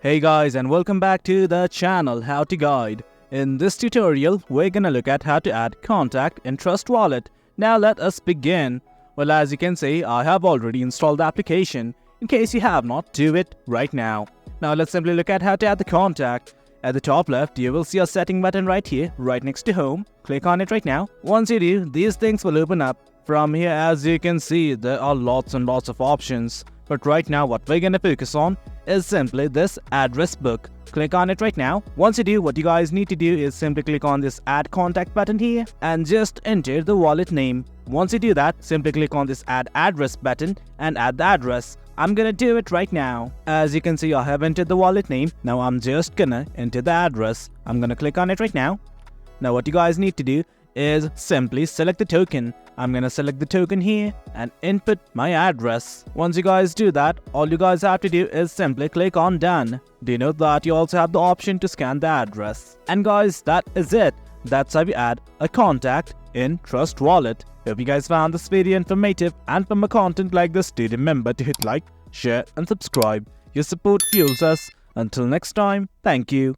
Hey guys, and welcome back to the channel How to Guide. In this tutorial, we're gonna look at how to add contact in Trust Wallet. Now let us begin. Well, as you can see, I have already installed the application. In case you have not, do it right now. Now let's simply look at how to add the contact. At the top left, you will see a setting button right here, right next to home. Click on it right now. Once you do, these things will open up. From here, as you can see, there are lots and lots of options. But right now, what we're gonna focus on is simply this address book. Click on it right now. Once you do, what you guys need to do is simply click on this add contact button here and just enter the wallet name. Once you do that, simply click on this add address button and add the address. I'm gonna do it right now. As you can see, I have entered the wallet name. Now I'm just gonna enter the address. I'm gonna click on it right now. Now what you guys need to do is simply select the token. I'm gonna select the token here and input my address. Once you guys do that, all you guys have to do is simply click on done. Do you know that you also have the option to scan the address? And guys, that is it. That's how you add a contact in Trust Wallet. Hope you guys found this video informative, and for more content like this, do remember to hit like, share and subscribe. Your support fuels us. Until next time, thank you.